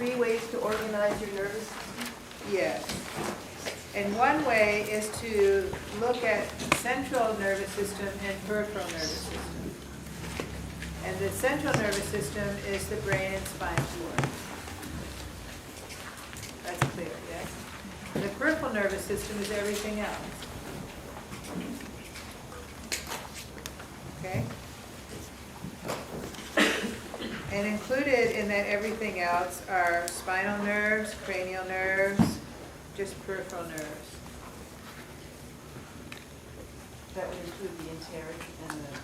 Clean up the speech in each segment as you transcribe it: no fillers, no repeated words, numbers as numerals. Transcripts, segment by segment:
3 ways to organize your nervous system? Yes. And one way is to look at central nervous system and peripheral nervous system. And the central nervous system is the brain and spinal cord. That's clear, yes? And the peripheral nervous system is everything else. Okay? And included in that everything else are spinal nerves, cranial nerves, just peripheral nerves. That would include the enteric and the...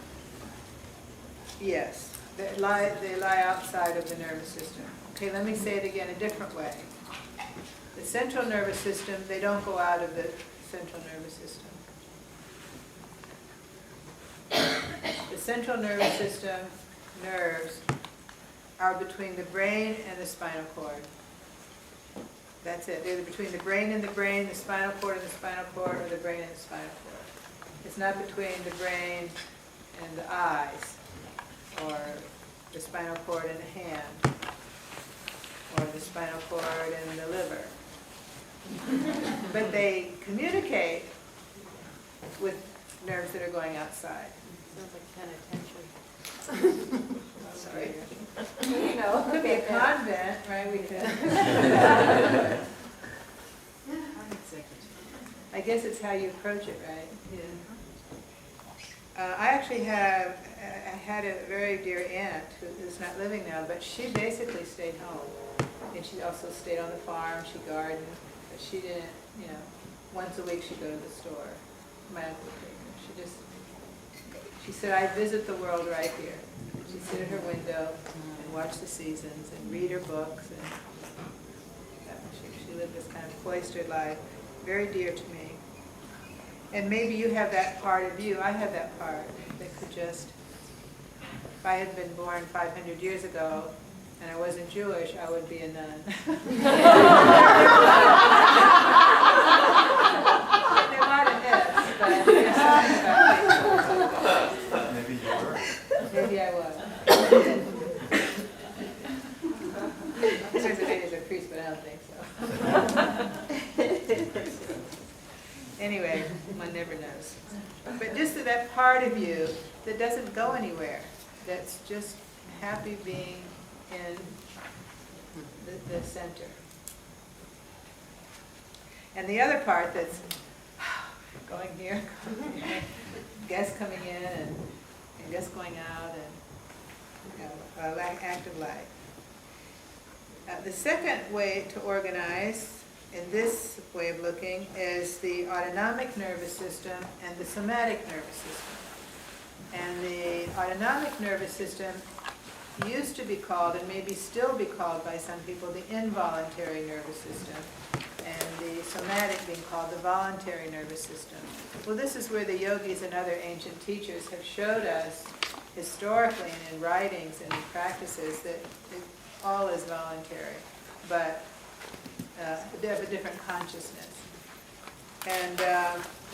Yes, they lie outside of the nervous system. Okay, let me say it again a different way. The central nervous system, they don't go out of the central nervous system. The central nervous system nerves are between the brain and the spinal cord. That's it. They're between the brain, the spinal cord and the spinal cord, or the brain and the spinal cord. It's not between the brain and the eyes, or the spinal cord and the hand, or the spinal cord and the liver. But they communicate with nerves that are going outside. Sounds like penitentiary. Sorry. You know. It could be a convent, right? We could. I guess it's how you approach it, right? Yeah. I actually I had a very dear aunt who's not living now, but she basically stayed home. And she also stayed on the farm, she gardened, but she didn't, once a week she'd go to the store. My uncle took her. She said, I visit the world right here. She'd sit at her window and watch the seasons and read her books. And she lived this kind of cloistered life, very dear to me. And maybe you have that part of you. I have that part that could just, if I had been born 500 years ago and I wasn't Jewish, I would be a nun. There might have but there's something about Maybe you were. maybe I was. There's a lady as a priest, but I don't think so. Anyway, one never knows. But just that part of you that doesn't go anywhere, that's just happy being in the center. And the other part that's going here, guests coming in and guests going out, and active life. The second way to organize in this way of looking is the autonomic nervous system and the somatic nervous system. And the autonomic nervous system used to be called, and maybe still be called by some people, the involuntary nervous system, and the somatic being called the voluntary nervous system. Well, this is where the yogis and other ancient teachers have showed us historically and in writings and in practices that it all is voluntary, but they have a different consciousness. And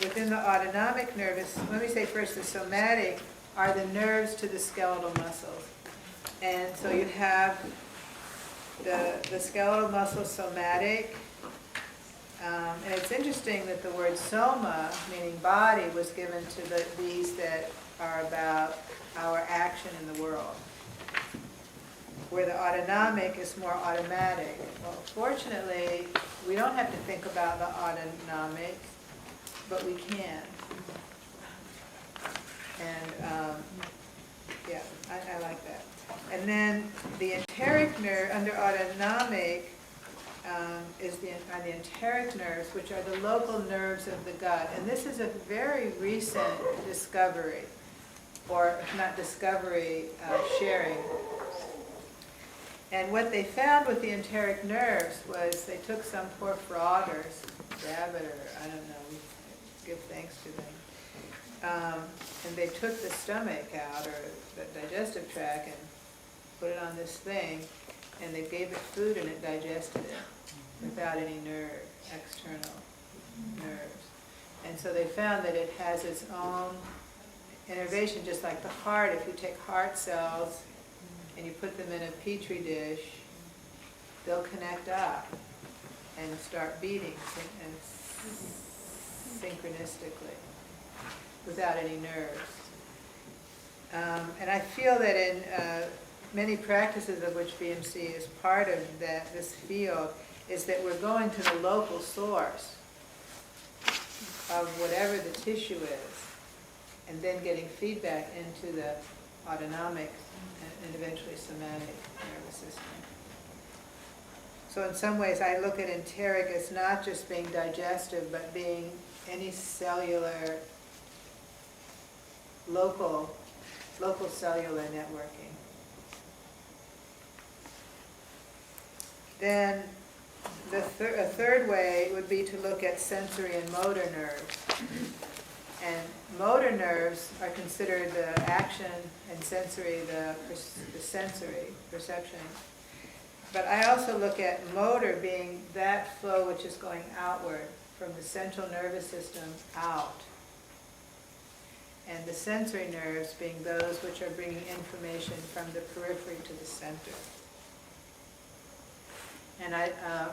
within the autonomic nervous, let me say first the somatic are the nerves to the skeletal muscles. And so you have the skeletal muscle somatic. And it's interesting that the word soma, meaning body, was given to these that are about our action in the world, where the autonomic is more automatic. Well, fortunately, we don't have to think about the autonomic, but we can. And yeah, I like that. And then the enteric nerve under autonomic are the enteric nerves, which are the local nerves of the gut. And this is a very recent discovery, or not discovery, sharing. And what they found with the enteric nerves was they took some poor frog or rabbit, or I don't know, we give thanks to them. And they took the stomach out, or the digestive tract, and put it on this thing, and they gave it food and it digested it without any external nerves. And so they found that it has its own innervation, just like the heart. If you take heart cells and you put them in a petri dish, they'll connect up and start beating synchronistically without any nerves. And I feel that in many practices of which BMC is part of this field, is that we're going to the local source of whatever the tissue is, and then getting feedback into the autonomic and eventually somatic nervous system. So in some ways I look at enteric as not just being digestive, but being any cellular, local cellular networking. Then a third way would be to look at sensory and motor nerves. And motor nerves are considered the action, and sensory the sensory perception. But I also look at motor being that flow which is going outward from the central nervous system out. And the sensory nerves being those which are bringing information from the periphery to the center. And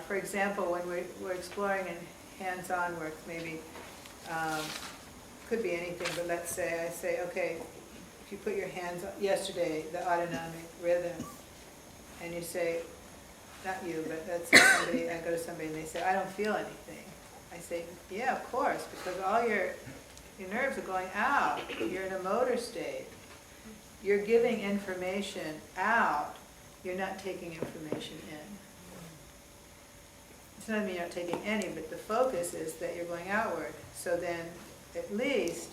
for example, when we're exploring in hands-on work, maybe could be anything, but let's say I say, okay, if you put your hands on, yesterday, the autonomic rhythm, and you say, not you, but that's somebody, I go to somebody and they say, I don't feel anything. I say, yeah, of course, because all your nerves are going out. You're in a motor state. You're giving information out. You're not taking information in. It's not mean you're not taking any, but the focus is that you're going outward. So then, at least,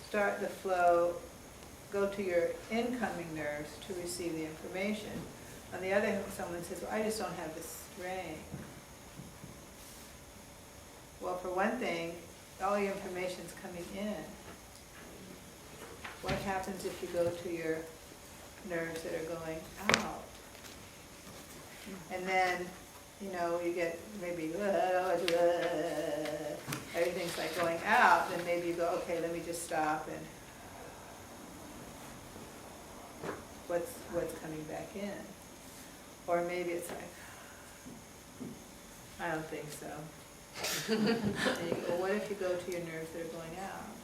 start the flow, go to your incoming nerves to receive the information. On the other hand, someone says, well, I just don't have the strength. Well, for one thing, all your information's coming in. What happens if you go to your nerves that are going out? And then, you get maybe, everything's like going out, then maybe you go, okay, let me just stop and what's coming back in? Or maybe it's like, I don't think so. And you go, well, what if you go to your nerves that are going out?